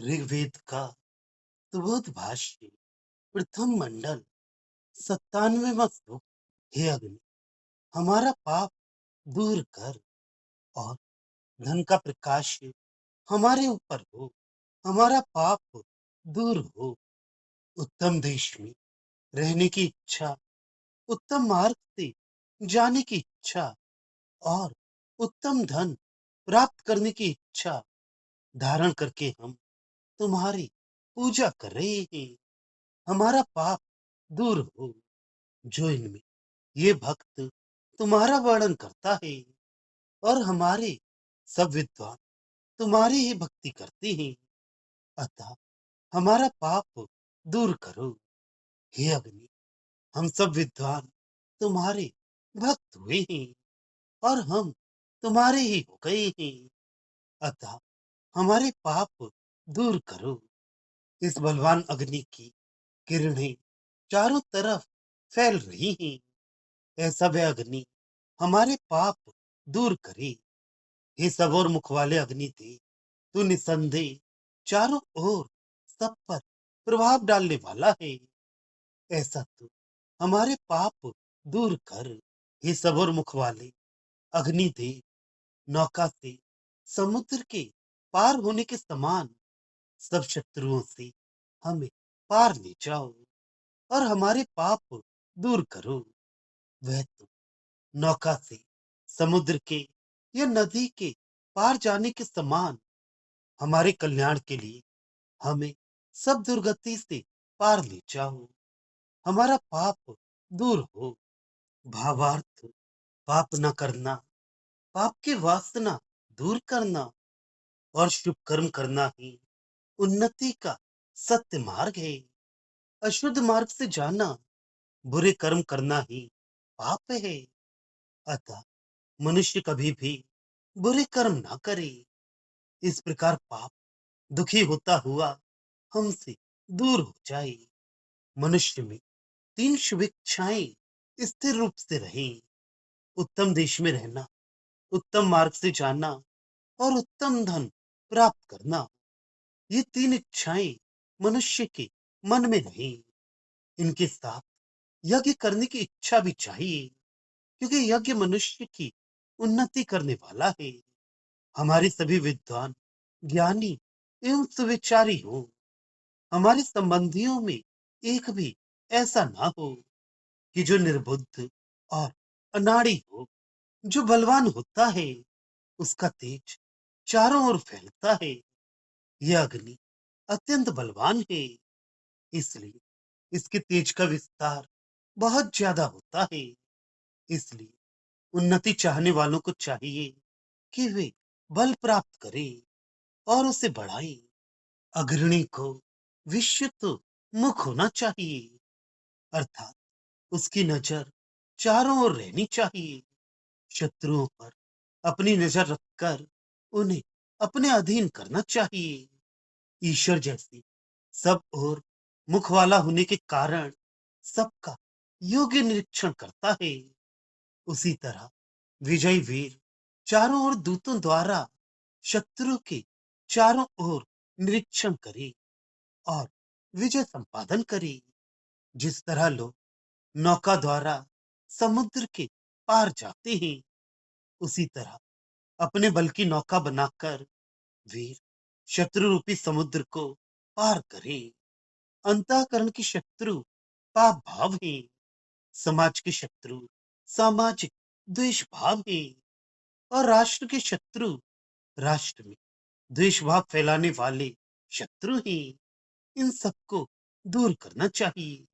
ऋग्वेद का सुबोध भाष्य प्रथम मंडल 97वां श्लोक। हे अग्नि, हमारा पाप दूर कर और धन का प्रकाश हमारे ऊपर हो। हमारा पाप दूर हो। उत्तम देश में रहने की इच्छा, उत्तम मार्ग से जाने की इच्छा और उत्तम धन प्राप्त करने की इच्छा धारण करके हम तुम्हारी पूजा कर रहे हैं। हमारा पाप दूर हो। जो इनमें ये भक्त तुम्हारा वर्णन करता है और हमारे सब विद्वान तुम्हारी ही भक्ति करते हैं, अतः हमारा पाप दूर करो। हे अग्नि, हम सब विद्वान तुम्हारे भक्त हुए हैं और हम तुम्हारे ही हो गए हैं, अतः हमारे पाप दूर करो। इस बलवान अग्नि की किरणें चारों तरफ फैल रही हैं। ऐसा वह अग्नि हमारे पाप दूर करे। हे सब और मुख वाले अग्नि थे, तू निसंदेह चारों ओर सब पर प्रभाव डालने वाला है। ऐसा तू हमारे पाप दूर कर। हे सब और मुख वाले अग्नि थे, नौका से समुद्र के पार होने के समान सब शत्रुओं से हमें पार ले जाओ और हमारे पाप दूर करो। वह तो नौका से समुद्र के या नदी के पार जाने के समान हमारे कल्याण के लिए हमें सब दुर्गति से पार ले जाओ। हमारा पाप दूर हो। भावार्थ, पाप न करना, पाप की वासना दूर करना और शुभ कर्म करना ही उन्नति का सत्य मार्ग है। अशुद्ध मार्ग से जाना, बुरे कर्म करना ही पाप है। अतः मनुष्य कभी भी बुरे कर्म ना करे। इस प्रकार पाप दुखी होता हुआ हमसे दूर हो जाए। मनुष्य में तीन शुभ इच्छाएं स्थिर रूप से रहें। उत्तम देश में रहना, उत्तम मार्ग से जाना और उत्तम धन प्राप्त करना। ये तीन इच्छाएं मनुष्य के मन में रहें। इनके साथ यज्ञ करने की इच्छा भी चाहिए, क्योंकि यज्ञ मनुष्य की उन्नति करने वाला है। हमारे सभी विद्वान, ज्ञानी एवं सुविचारी हो। हमारे संबंधियों में एक भी ऐसा ना हो कि जो निर्बुद्ध और अनाड़ी हो। जो बलवान होता है उसका तेज चारों ओर फैलता है। यह अग्नि अत्यंत बलवान है, इसलिए इसके तेज का विस्तार बहुत ज्यादा होता है। इसलिए उन्नति चाहने वालों को चाहिए कि वे बल प्राप्त करें और उसे बढ़ाएं। अग्रणी को विश्व मुख होना चाहिए, अर्थात उसकी नजर चारों ओर रहनी चाहिए। शत्रुओं पर अपनी नजर रखकर उन्हें अपने अधीन करना चाहिए। ईश्वर जैसी सब ओर मुख वाला होने के कारण सबका योग्य निरीक्षण करता है। उसी तरह विजयी वीर चारों ओर दूतों द्वारा शत्रु के चारों ओर निरीक्षण करे और विजय संपादन करे। जिस तरह लोग नौका द्वारा समुद्र के पार जाते हैं, उसी तरह अपने बल की नौका बनाकर वीर शत्रु रूपी समुद्र को पार करे। अंतःकरण की शत्रु पाप भाव है। समाज के शत्रु सामाजिक द्वेष भाव है और राष्ट्र के शत्रु राष्ट्र में द्वेष भाव फैलाने वाले शत्रु हैं। इन सबको दूर करना चाहिए।